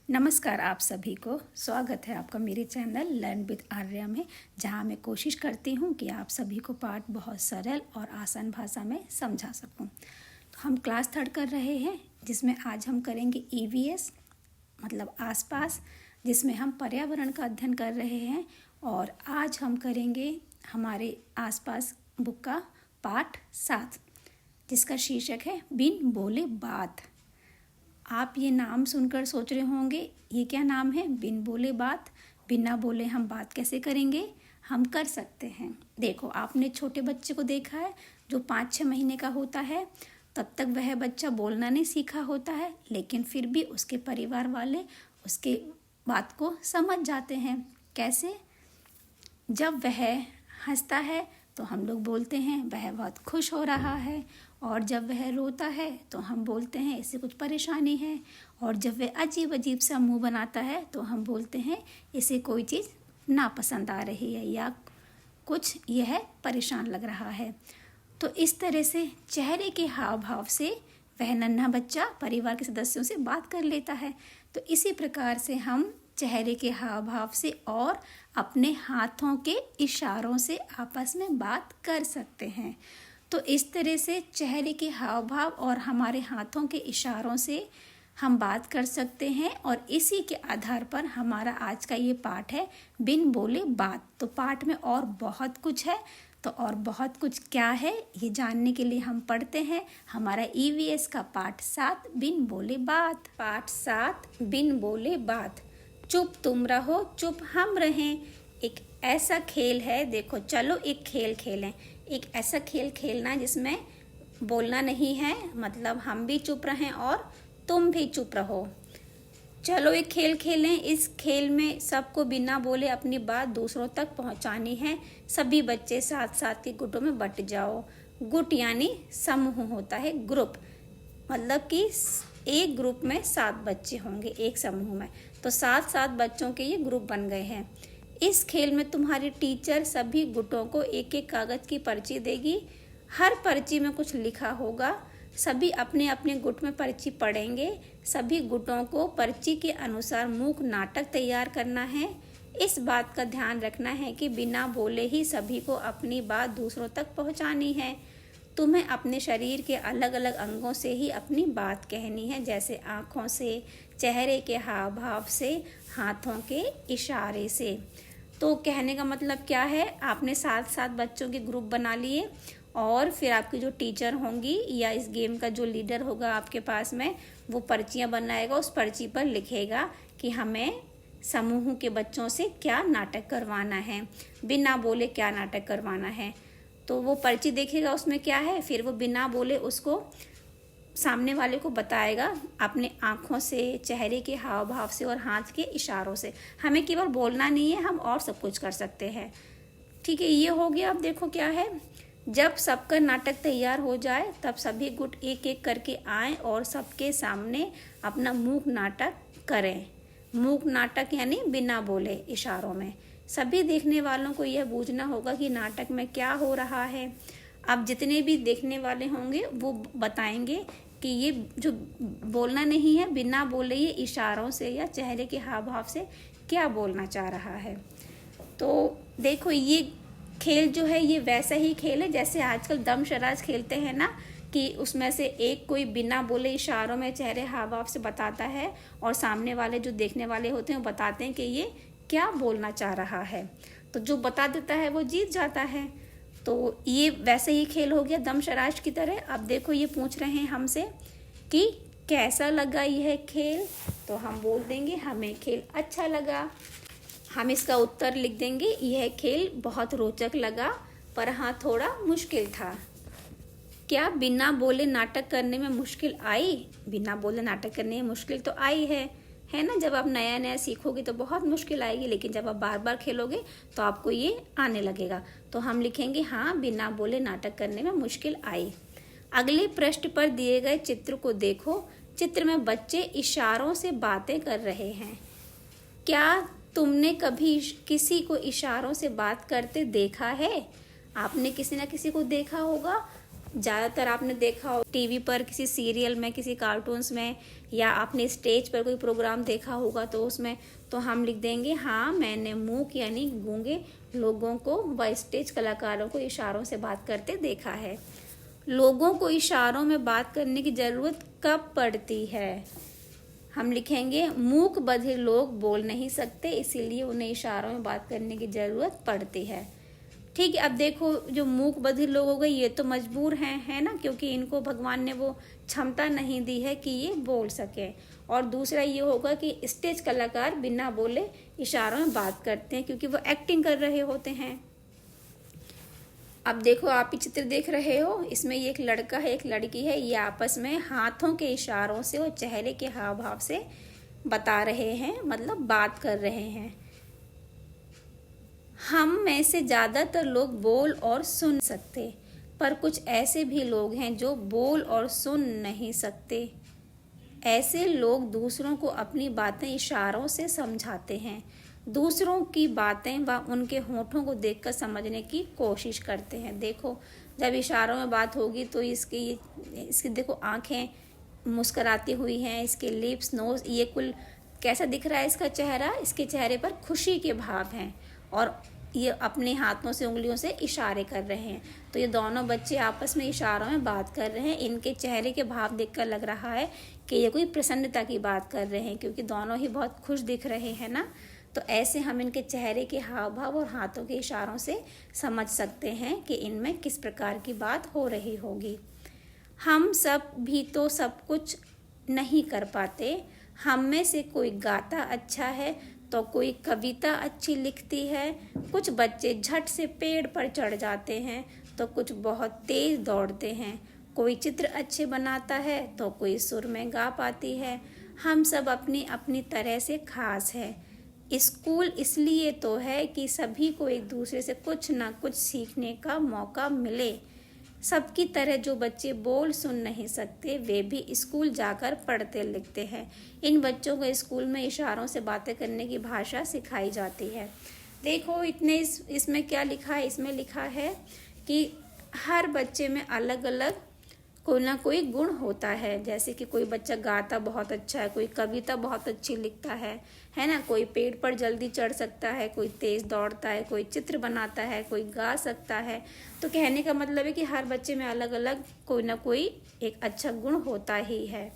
नमस्कार आप सभी को। स्वागत है आपका मेरे चैनल लर्न विद आर्या में, जहां मैं कोशिश करती हूं कि आप सभी को पाठ बहुत सरल और आसान भाषा में समझा सकूं। तो हम क्लास 3 कर रहे हैं, जिसमें आज हम करेंगे ईवीएस मतलब आसपास, जिसमें हम पर्यावरण का अध्ययन कर रहे हैं। और आज हम करेंगे हमारे आसपास बुक का पाठ 7, जिसका शीर्षक है बिन बोले बात। आप ये नाम सुनकर सोच रहे होंगे ये क्या नाम है, बिन बोले बात। बिना बोले हम बात कैसे करेंगे? हम कर सकते हैं। देखो, आपने छोटे बच्चे को देखा है जो 5-6 महीने का होता है, तब तक वह बच्चा बोलना नहीं सीखा होता है, लेकिन फिर भी उसके परिवार वाले उसके बात को समझ जाते हैं। कैसे? जब वह हंसता है तो हम लोग बोलते हैं वह बहुत खुश हो रहा है, और जब वह रोता है तो हम बोलते हैं इसे कुछ परेशानी है, और जब वह अजीब अजीब सा मुंह बनाता है तो हम बोलते हैं इसे कोई चीज़ नापसंद आ रही है या कुछ यह परेशान लग रहा है। तो इस तरह से चेहरे के हाव भाव से वह नन्हा बच्चा परिवार के सदस्यों से बात कर लेता है। तो इसी प्रकार से हम चेहरे के हाव भाव से और अपने हाथों के इशारों से आपस में बात कर सकते हैं। तो इस तरह से चेहरे के हाव भाव और हमारे हाथों के इशारों से हम बात कर सकते हैं, और इसी के आधार पर हमारा आज का ये पाठ है बिन बोले बात। तो पाठ में और बहुत कुछ है, तो और बहुत कुछ क्या है ये जानने के लिए हम पढ़ते हैं हमारा ईवीएस का पाठ 7 बिन बोले बात। पाठ 7 बिन बोले बात। चुप तुम रहो, चुप हम रहें, एक ऐसा खेल है। देखो, चलो एक खेल खेलें। एक ऐसा खेल खेलना जिसमें बोलना नहीं है, मतलब हम भी चुप रहें और तुम भी चुप रहो। चलो एक खेल खेलें। इस खेल में सबको बिना बोले अपनी बात दूसरों तक पहुंचानी है। सभी बच्चे 7-7 के गुटों में बट जाओ। गुट यानी समूह होता है, ग्रुप, मतलब कि एक ग्रुप में 7 बच्चे होंगे एक समूह में। तो 7-7 बच्चों के ये ग्रुप बन गए हैं। इस खेल में तुम्हारी टीचर सभी गुटों को एक एक कागज़ की पर्ची देगी। हर पर्ची में कुछ लिखा होगा। सभी अपने अपने गुट में पर्ची पढ़ेंगे। सभी गुटों को पर्ची के अनुसार मूक नाटक तैयार करना है। इस बात का ध्यान रखना है कि बिना बोले ही सभी को अपनी बात दूसरों तक पहुंचानी है। तुम्हें अपने शरीर के अलग अलग अंगों से ही अपनी बात कहनी है, जैसे आँखों से, चेहरे के हाव भाव से, हाथों के इशारे से। तो कहने का मतलब क्या है, आपने 7-7 बच्चों के ग्रुप बना लिए, और फिर आपकी जो टीचर होंगी या इस गेम का जो लीडर होगा आपके पास में, वो पर्चियाँ बनाएगा। उस पर्ची पर लिखेगा कि हमें समूह के बच्चों से क्या नाटक करवाना है, बिना बोले क्या नाटक करवाना है। तो वो पर्ची देखेगा उसमें क्या है, फिर वो बिना बोले उसको सामने वाले को बताएगा अपने आँखों से, चेहरे के हाव भाव से और हाथ के इशारों से। हमें केवल बोलना नहीं है, हम और सब कुछ कर सकते हैं। ठीक है, ये हो गया। अब देखो क्या है, जब सबका नाटक तैयार हो जाए तब सभी गुट एक एक करके आएँ और सबके सामने अपना मूक नाटक करें। मूक नाटक यानी बिना बोले, इशारों में। सभी देखने वालों को यह बूझना होगा कि नाटक में क्या हो रहा है। अब जितने भी देखने वाले होंगे वो बताएंगे कि ये जो बोलना नहीं है, बिना बोले ये इशारों से या चेहरे के हाव भाव से क्या बोलना चाह रहा है। तो देखो, ये खेल जो है ये वैसा ही खेल है जैसे आजकल दम शराज खेलते हैं ना, कि उसमें से एक कोई बिना बोले इशारों में चेहरे हाव भाव से बताता है, और सामने वाले जो देखने वाले होते हैं वो बताते हैं कि ये क्या बोलना चाह रहा है। तो जो बता देता है वो जीत जाता है। तो ये वैसे ही खेल हो गया दम शराज की तरह। अब देखो, ये पूछ रहे हैं हमसे कि कैसा लगा यह खेल, तो हम बोल देंगे हमें खेल अच्छा लगा। हम इसका उत्तर लिख देंगे, यह खेल बहुत रोचक लगा, पर हाँ थोड़ा मुश्किल था। क्या बिना बोले नाटक करने में मुश्किल आई? बिना बोले नाटक करने में मुश्किल तो आई है ना। जब आप नया नया सीखोगे तो बहुत मुश्किल आएगी, लेकिन जब आप बार बार खेलोगे तो आपको ये आने लगेगा। तो हम लिखेंगे हाँ, बिना बोले नाटक करने में मुश्किल आई। अगले पृष्ठ पर दिए गए चित्र को देखो। चित्र में बच्चे इशारों से बातें कर रहे हैं। क्या तुमने कभी किसी को इशारों से बात करते देखा है? आपने किसी ना किसी को देखा होगा ज़्यादातर आपने देखा हो टीवी पर किसी सीरियल में, किसी कार्टून्स में, या आपने स्टेज पर कोई प्रोग्राम देखा होगा तो उसमें तो हम लिख देंगे हाँ मैंने मूक यानी गूंगे लोगों को व स्टेज कलाकारों को इशारों से बात करते देखा है। लोगों को इशारों में बात करने की ज़रूरत कब पड़ती है? हम लिखेंगे मूक बधिर लोग बोल नहीं सकते, इसीलिए उन्हें इशारों में बात करने की ज़रूरत पड़ती है। ठीक है, अब देखो जो मूक बधिर लोग हो गए ये तो मजबूर हैं, है ना, क्योंकि इनको भगवान ने वो क्षमता नहीं दी है कि ये बोल सके। और दूसरा ये होगा कि स्टेज कलाकार बिना बोले इशारों में बात करते हैं क्योंकि वो एक्टिंग कर रहे होते हैं। अब देखो आप ये चित्र देख रहे हो, इसमें ये एक लड़का है एक लड़की है, ये आपस में हाथों के इशारों से और चेहरे के हाव भाव से बता रहे हैं, मतलब बात कर रहे हैं। हम में से ज़्यादातर लोग बोल और सुन सकते, पर कुछ ऐसे भी लोग हैं जो बोल और सुन नहीं सकते। ऐसे लोग दूसरों को अपनी बातें इशारों से समझाते हैं, दूसरों की बातें व उनके होठों को देखकर समझने की कोशिश करते हैं। देखो जब इशारों में बात होगी तो इसकी देखो आंखें मुस्कुराती हुई हैं, इसके लिप्स, नोज, ये कुल कैसा दिख रहा है इसका चेहरा, इसके चेहरे पर खुशी के भाव हैं और ये अपने हाथों से उंगलियों से इशारे कर रहे हैं। तो ये दोनों बच्चे आपस में इशारों में बात कर रहे हैं। इनके चेहरे के भाव देखकर लग रहा है कि ये कोई प्रसन्नता की बात कर रहे हैं क्योंकि दोनों ही बहुत खुश दिख रहे हैं ना। तो ऐसे हम इनके चेहरे के हाव भाव और हाथों के इशारों से समझ सकते हैं कि इनमें किस प्रकार की बात हो रही होगी। हम सब भी तो सब कुछ नहीं कर पाते। हम में से कोई गाता अच्छा है तो कोई कविता अच्छी लिखती है, कुछ बच्चे झट से पेड़ पर चढ़ जाते हैं तो कुछ बहुत तेज दौड़ते हैं, कोई चित्र अच्छे बनाता है तो कोई सुर में गा पाती है। हम सब अपनी अपनी तरह से खास है। स्कूल इसलिए तो है कि सभी को एक दूसरे से कुछ ना कुछ सीखने का मौका मिले। सबकी तरह जो बच्चे बोल सुन नहीं सकते वे भी स्कूल जाकर पढ़ते लिखते हैं। इन बच्चों को स्कूल में इशारों से बातें करने की भाषा सिखाई जाती है। देखो इसमें क्या लिखा है, इसमें लिखा है कि हर बच्चे में अलग अलग कोई ना कोई गुण होता है। जैसे कि कोई बच्चा गाता बहुत अच्छा है, कोई कविता बहुत अच्छी लिखता है ना, कोई पेड़ पर जल्दी चढ़ सकता है, कोई तेज दौड़ता है, कोई चित्र बनाता है, कोई गा सकता है। तो कहने का मतलब है कि हर बच्चे में अलग अलग कोई ना कोई एक अच्छा गुण होता ही है।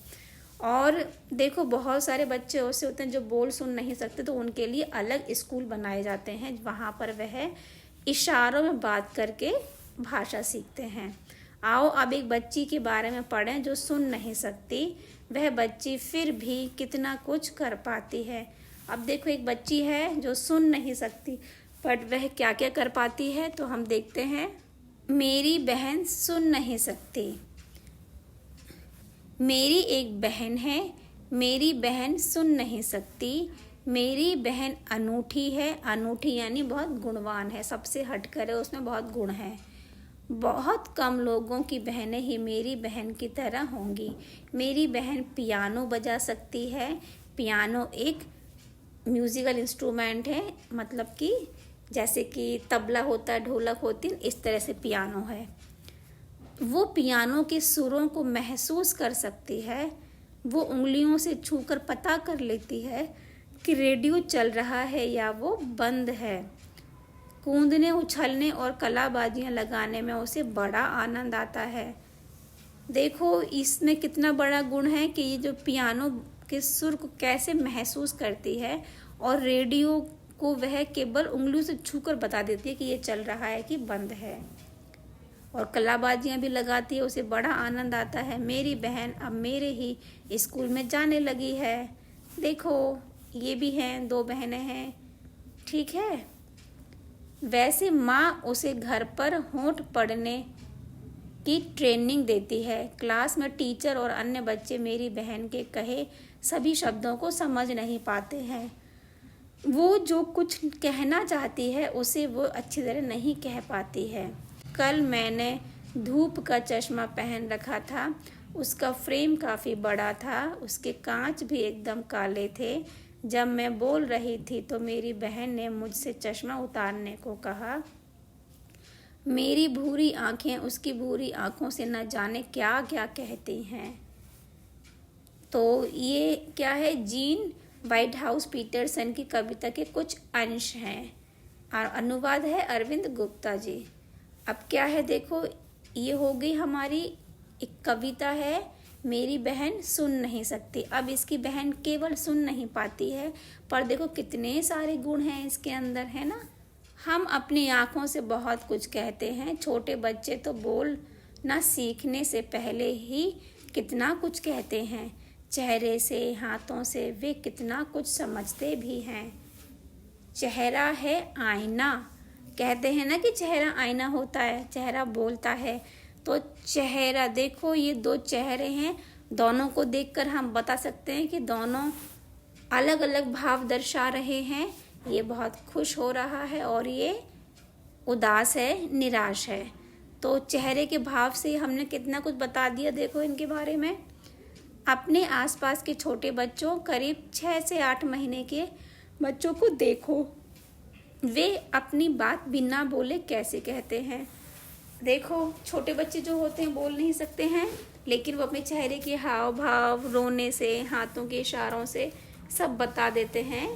और देखो बहुत सारे बच्चे ऐसे होते हैं जो बोल सुन नहीं सकते, तो उनके लिए अलग स्कूल बनाए जाते हैं, वहाँ पर वह इशारों में बात करके भाषा सीखते हैं। आओ अब एक बच्ची के बारे में पढ़ें जो सुन नहीं सकती, वह बच्ची फिर भी कितना कुछ कर पाती है। अब देखो एक बच्ची है जो सुन नहीं सकती पर वह क्या क्या कर पाती है, तो हम देखते हैं। मेरी बहन सुन नहीं सकती। मेरी एक बहन है, मेरी बहन सुन नहीं सकती। मेरी बहन अनूठी है, अनूठी यानी बहुत गुणवान है, सबसे हटकर है, उसमें बहुत गुण है। बहुत कम लोगों की बहनें ही मेरी बहन की तरह होंगी। मेरी बहन पियानो बजा सकती है। पियानो एक म्यूज़िकल इंस्ट्रूमेंट है, मतलब कि जैसे कि तबला होता है, ढोलक होती है, इस तरह से पियानो है। वो पियानो के सुरों को महसूस कर सकती है। वो उंगलियों से छूकर पता कर लेती है कि रेडियो चल रहा है या वो बंद है। कूदने, उछलने और कलाबाजियाँ लगाने में उसे बड़ा आनंद आता है। देखो इसमें कितना बड़ा गुण है कि ये जो पियानो के सुर को कैसे महसूस करती है और रेडियो को वह केवल उंगलियों से छूकर बता देती है कि ये चल रहा है कि बंद है। और कलाबाजियाँ भी लगाती है, उसे बड़ा आनंद आता है। मेरी बहन अब मेरे ही स्कूल में जाने लगी है। देखो ये भी हैं, 2 बहनें हैं, ठीक है। वैसे माँ उसे घर पर होंठ पढ़ने की ट्रेनिंग देती है। क्लास में टीचर और अन्य बच्चे मेरी बहन के कहे सभी शब्दों को समझ नहीं पाते हैं। वो जो कुछ कहना चाहती है उसे वो अच्छी तरह नहीं कह पाती है। कल मैंने धूप का चश्मा पहन रखा था, उसका फ्रेम काफ़ी बड़ा था, उसके कांच भी एकदम काले थे। जब मैं बोल रही थी तो मेरी बहन ने मुझसे चश्मा उतारने को कहा। मेरी भूरी आंखें उसकी भूरी आंखों से न जाने क्या क्या कहती हैं। तो ये क्या है, जीन व्हाइटहाउस पीटरसन की कविता के कुछ अंश हैं और अनुवाद है अरविंद गुप्ता जी। अब क्या है देखो, ये हो गई हमारी एक कविता है, मेरी बहन सुन नहीं सकती। अब इसकी बहन केवल सुन नहीं पाती है, पर देखो कितने सारे गुण हैं इसके अंदर, है ना। हम अपनी आँखों से बहुत कुछ कहते हैं। छोटे बच्चे तो बोलना सीखने से पहले ही कितना कुछ कहते हैं। चेहरे से, हाथों से वे कितना कुछ समझते भी हैं। चेहरा है आईना, कहते हैं ना कि चेहरा आईना होता है, चेहरा बोलता है। तो चेहरा देखो, ये दो चेहरे हैं, दोनों को देखकर हम बता सकते हैं कि दोनों अलग अलग भाव दर्शा रहे हैं। ये बहुत खुश हो रहा है और ये उदास है, निराश है। तो चेहरे के भाव से हमने कितना कुछ बता दिया देखो इनके बारे में। अपने आसपास के छोटे बच्चों, करीब 6 से 8 महीने के बच्चों को देखो, वे अपनी बात बिना बोले कैसे कहते हैं। देखो छोटे बच्चे जो होते हैं बोल नहीं सकते हैं, लेकिन वो अपने चेहरे के हाव भाव, रोने से, हाथों के इशारों से सब बता देते हैं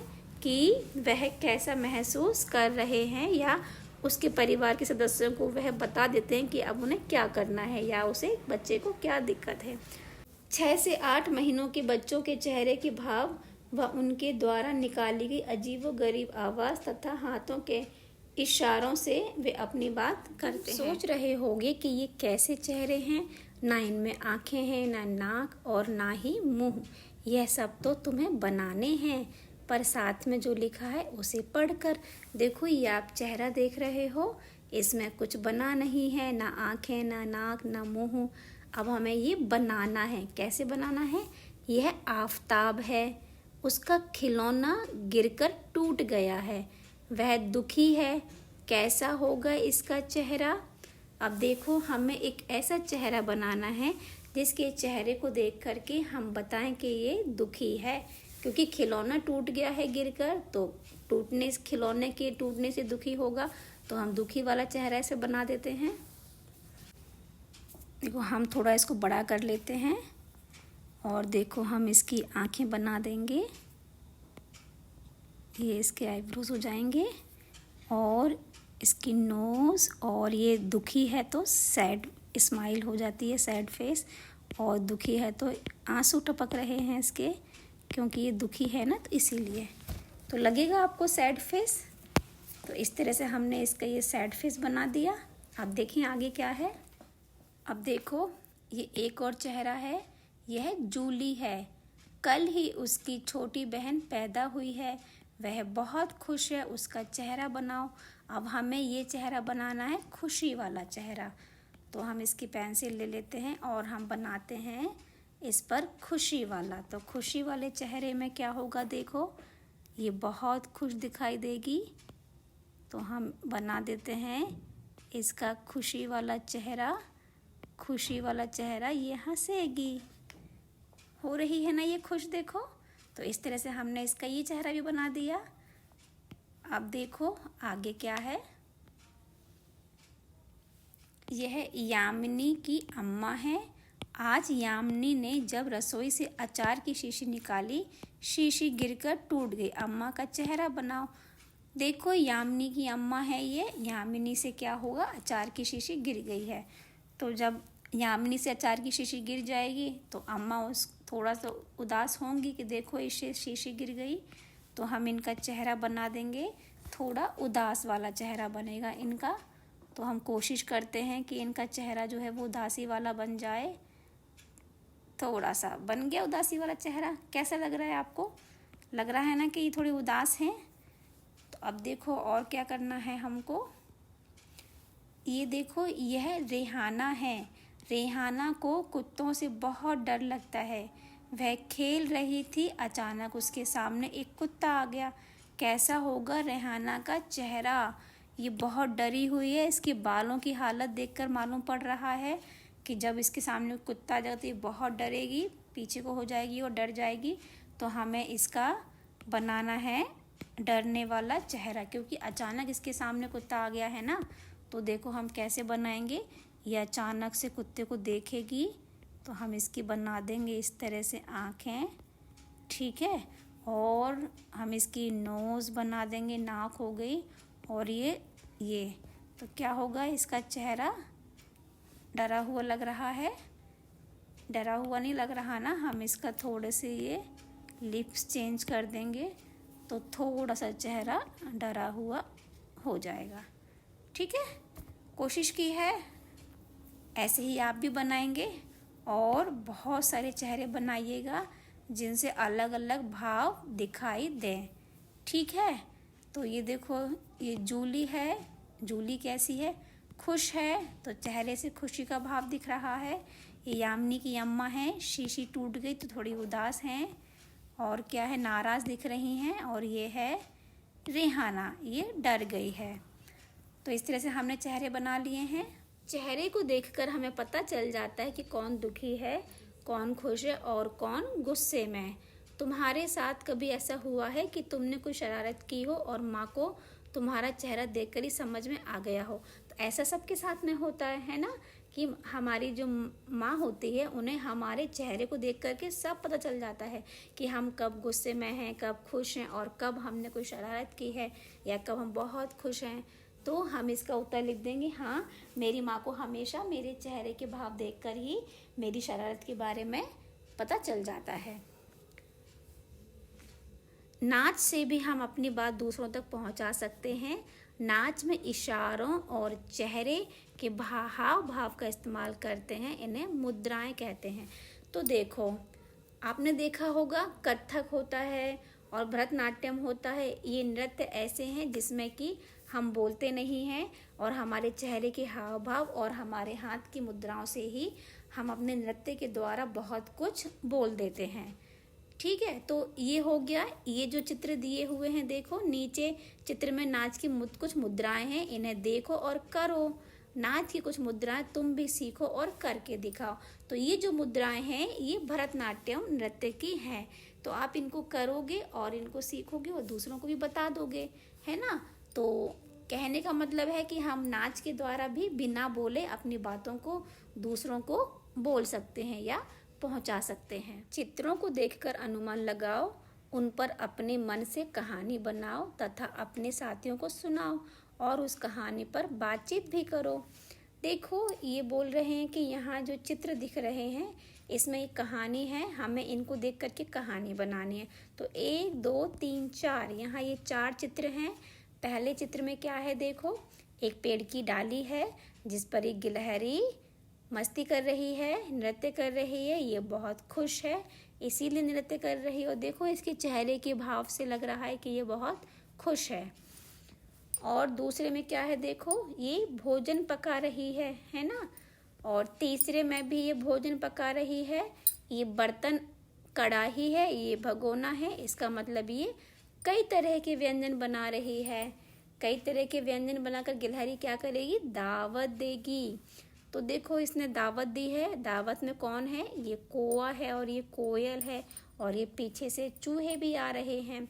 कि वह कैसा महसूस कर रहे हैं, या उसके परिवार के सदस्यों को वह बता देते हैं कि अब उन्हें क्या करना है या उसे बच्चे को क्या दिक्कत है। 6 से 8 महीनों के बच्चों के चेहरे के भाव व उनके द्वारा निकाली गई अजीबोगरीब आवाज़ तथा हाथों के इशारों से वे अपनी बात करते हैं। सोच रहे होंगे कि ये कैसे चेहरे हैं, ना इनमें आँखें हैं, ना नाक और ना ही मुंह। यह सब तो तुम्हें बनाने हैं, पर साथ में जो लिखा है उसे पढ़कर देखो। ये आप चेहरा देख रहे हो, इसमें कुछ बना नहीं है, ना आँखें, ना नाक, ना मुंह। अब हमें ये बनाना है। कैसे बनाना है? यह आफताब है, उसका खिलौना गिरकर टूट गया है, वह दुखी है, कैसा होगा इसका चेहरा। अब देखो हमें एक ऐसा चेहरा बनाना है जिसके चेहरे को देख करके हम बताएं कि ये दुखी है, क्योंकि खिलौना टूट गया है गिरकर, तो खिलौने के टूटने से दुखी होगा, तो हम दुखी वाला चेहरा ऐसे बना देते हैं। देखो हम थोड़ा इसको बड़ा कर लेते हैं और देखो हम इसकी आंखें बना देंगे, ये इसके आईब्रोज हो जाएंगे और इसकी नोज़, और ये दुखी है तो सैड स्माइल हो जाती है, सैड फेस, और दुखी है तो आंसू टपक रहे हैं इसके, क्योंकि ये दुखी है ना, तो इसीलिए तो लगेगा आपको सैड फेस। तो इस तरह से हमने इसका ये सैड फेस बना दिया। अब देखिए आगे क्या है। अब देखो ये एक और चेहरा है, यह जूली है। कल ही उसकी छोटी बहन पैदा हुई है, वह बहुत खुश है, उसका चेहरा बनाओ। अब हमें ये चेहरा बनाना है खुशी वाला चेहरा, तो हम इसकी पेंसिल ले लेते हैं और हम बनाते हैं इस पर खुशी वाला। तो खुशी वाले चेहरे में क्या होगा देखो, ये बहुत खुश दिखाई देगी, तो हम बना देते हैं इसका खुशी वाला चेहरा। खुशी वाला चेहरा, ये हंसेगी, हो रही है ना ये खुश, देखो। तो इस तरह से हमने इसका ये चेहरा भी बना दिया। अब देखो आगे क्या है। यह यामिनी की अम्मा है। आज यामिनी ने जब रसोई से अचार की शीशी निकाली, शीशी गिरकर टूट गई। अम्मा का चेहरा बनाओ। देखो यामिनी की अम्मा है ये, यामिनी से क्या होगा, अचार की शीशी गिर गई है, तो जब यामिनी से अचार की शीशी गिर जाएगी तो अम्मा उस थोड़ा सा उदास होंगी कि देखो इससे शीशी गिर गई, तो हम इनका चेहरा बना देंगे, थोड़ा उदास वाला चेहरा बनेगा इनका। तो हम कोशिश करते हैं कि इनका चेहरा जो है वो उदासी वाला बन जाए। थोड़ा सा बन गया उदासी वाला चेहरा। कैसा लग रहा है आपको? लग रहा है ना कि ये थोड़ी उदास हैं। तो अब देखो और क्या करना है हमको। ये देखो यह रेहाना है। रेहाना को कुत्तों से बहुत डर लगता है। वह खेल रही थी, अचानक उसके सामने एक कुत्ता आ गया। कैसा होगा रेहाना का चेहरा? ये बहुत डरी हुई है। इसके बालों की हालत देखकर मालूम पड़ रहा है कि जब इसके सामने कुत्ता आ जाए तो ये बहुत डरेगी, पीछे को हो जाएगी और डर जाएगी। तो हमें इसका बनाना है डरने वाला चेहरा, क्योंकि अचानक इसके सामने कुत्ता आ गया है ना, तो देखो हम कैसे बनाएंगे। ये अचानक से कुत्ते को देखेगी तो हम इसकी बना देंगे इस तरह से आँखें, ठीक है। और हम इसकी नोज़ बना देंगे, नाक हो गई। और ये तो क्या होगा, इसका चेहरा डरा हुआ लग रहा है, डरा हुआ नहीं लग रहा ना। हम इसका थोड़े से ये लिप्स चेंज कर देंगे तो थोड़ा सा चेहरा डरा हुआ हो जाएगा, ठीक है। कोशिश की है, ऐसे ही आप भी बनाएंगे और बहुत सारे चेहरे बनाइएगा जिनसे अलग अलग भाव दिखाई दें, ठीक है। तो ये देखो, ये जूली है। जूली कैसी है, खुश है, तो चेहरे से खुशी का भाव दिख रहा है। ये यामिनी की अम्मा है, शीशी टूट गई तो थोड़ी उदास हैं। और क्या है, नाराज़ दिख रही हैं। और ये है रेहाना, ये डर गई है। तो इस तरह से हमने चेहरे बना लिए हैं। चेहरे को देखकर हमें पता चल जाता है कि कौन दुखी है, कौन खुश है और कौन गुस्से में। तुम्हारे साथ कभी ऐसा हुआ है कि तुमने कोई शरारत की हो और माँ को तुम्हारा चेहरा देखकर ही समझ में आ गया हो? तो ऐसा सबके साथ में होता है ना, कि हमारी जो माँ होती है उन्हें हमारे चेहरे को देख करके सब पता चल जाता है कि हम कब गुस्से में हैं, कब खुश हैं और कब हमने कोई शरारत की है या कब हम बहुत खुश हैं। तो हम इसका उत्तर लिख देंगे, हाँ, मेरी माँ को हमेशा मेरे चेहरे के भाव देखकर ही मेरी शरारत के बारे में पता चल जाता है। नाच से भी हम अपनी बात दूसरों तक पहुंचा सकते हैं। नाच में इशारों और चेहरे के हाव भाव का इस्तेमाल करते हैं, इन्हें मुद्राएं कहते हैं। तो देखो, आपने देखा होगा कथक होता है और भरतनाट्यम होता है। ये नृत्य ऐसे हैं जिसमें कि हम बोलते नहीं हैं और हमारे चेहरे के हाव भाव और हमारे हाथ की मुद्राओं से ही हम अपने नृत्य के द्वारा बहुत कुछ बोल देते हैं, ठीक है। तो ये हो गया। ये जो चित्र दिए हुए हैं, देखो नीचे चित्र में नाच की कुछ मुद्राएं हैं, इन्हें देखो और करो। नाच की कुछ मुद्राएं तुम भी सीखो और करके दिखाओ। तो ये जो मुद्राएं हैं ये भरतनाट्यम नृत्य की हैं। तो आप इनको करोगे और इनको सीखोगे और दूसरों को भी बता दोगे, है ना। तो कहने का मतलब है कि हम नाच के द्वारा भी बिना बोले अपनी बातों को दूसरों को बोल सकते हैं या पहुंचा सकते हैं। चित्रों को देखकर अनुमान लगाओ, उन पर अपने मन से कहानी बनाओ तथा अपने साथियों को सुनाओ और उस कहानी पर बातचीत भी करो। देखो, ये बोल रहे हैं कि यहाँ जो चित्र दिख रहे हैं इसमें एक कहानी है, हमें इनको देख करके कहानी बनानी है। तो 1 2 3 4, यहाँ ये 4 चित्र हैं। पहले चित्र में क्या है, देखो, एक पेड़ की डाली है जिस पर एक गिलहरी मस्ती कर रही है, नृत्य कर रही है। ये बहुत खुश है, इसीलिए नृत्य कर रही है। और देखो, इसके चेहरे के भाव से लग रहा है कि ये बहुत खुश है। और दूसरे में क्या है, देखो, ये भोजन पका रही है ना। और तीसरे में भी ये भोजन पका रही है। ये बर्तन कढ़ाई है, ये भगोना है। इसका मतलब ये कई तरह के व्यंजन बना रही है। कई तरह के व्यंजन बनाकर गिलहरी क्या करेगी, दावत देगी। तो देखो, इसने दावत दी है। दावत में कौन है, ये कौवा है और ये कोयल है और ये पीछे से चूहे भी आ रहे हैं।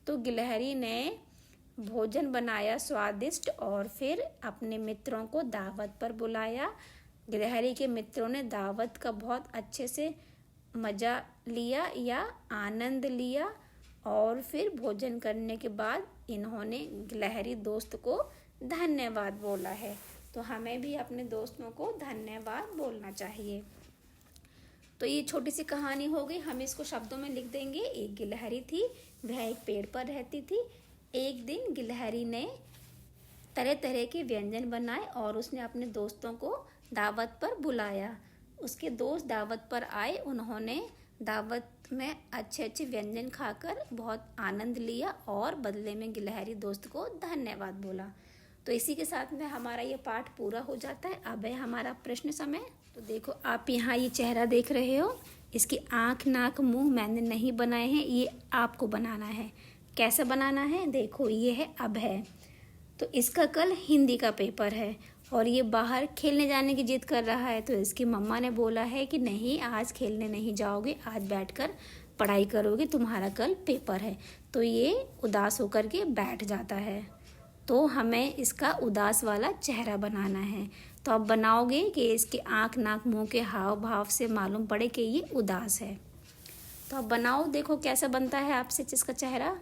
तो गिलहरी ने भोजन बनाया स्वादिष्ट और फिर अपने मित्रों को दावत पर बुलाया। गिलहरी के मित्रों ने दावत का बहुत अच्छे से मज़ा लिया या आनंद लिया और फिर भोजन करने के बाद इन्होंने गिलहरी दोस्त को धन्यवाद बोला है। तो हमें भी अपने दोस्तों को धन्यवाद बोलना चाहिए। तो ये छोटी सी कहानी हो गई, हम इसको शब्दों में लिख देंगे। एक गिलहरी थी, वह एक पेड़ पर रहती थी। एक दिन गिलहरी ने तरह तरह के व्यंजन बनाए और उसने अपने दोस्तों को दावत पर बुलाया। उसके दोस्त दावत पर आए, उन्होंने दावत में अच्छे अच्छे व्यंजन खाकर बहुत आनंद लिया और बदले में गिलहरी दोस्त को धन्यवाद बोला। तो इसी के साथ में हमारा ये पाठ पूरा हो जाता है। अब है हमारा प्रश्न समय। तो देखो, आप यहाँ ये चेहरा देख रहे हो, इसकी आँख, नाक, मुंह मैंने नहीं बनाए हैं, ये आपको बनाना है। कैसे बनाना है, देखो, ये है अभय। तो इसका कल हिंदी का पेपर है और ये बाहर खेलने जाने की जिद कर रहा है। तो इसकी मम्मा ने बोला है कि नहीं, आज खेलने नहीं जाओगे, आज बैठकर पढ़ाई करोगे, तुम्हारा कल पेपर है। तो ये उदास होकर के बैठ जाता है। तो हमें इसका उदास वाला चेहरा बनाना है। तो आप बनाओगे कि इसके आँख, नाक, मुंह के हाव भाव से मालूम पड़े कि ये उदास है। तो आप बनाओ, देखो कैसा बनता है आपसे इसका चेहरा।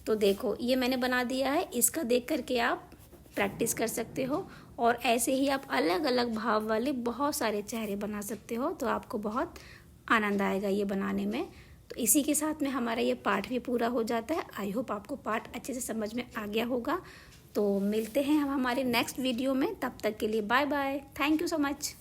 तो देखो ये मैंने बना दिया है, इसका देख करके आप प्रैक्टिस कर सकते हो और ऐसे ही आप अलग अलग भाव वाले बहुत सारे चेहरे बना सकते हो। तो आपको बहुत आनंद आएगा ये बनाने में। तो इसी के साथ में हमारा ये पाठ भी पूरा हो जाता है। आई होप आपको पाठ अच्छे से समझ में आ गया होगा। तो मिलते हैं हम हमारे नेक्स्ट वीडियो में, तब तक के लिए bye bye. Thank you so much.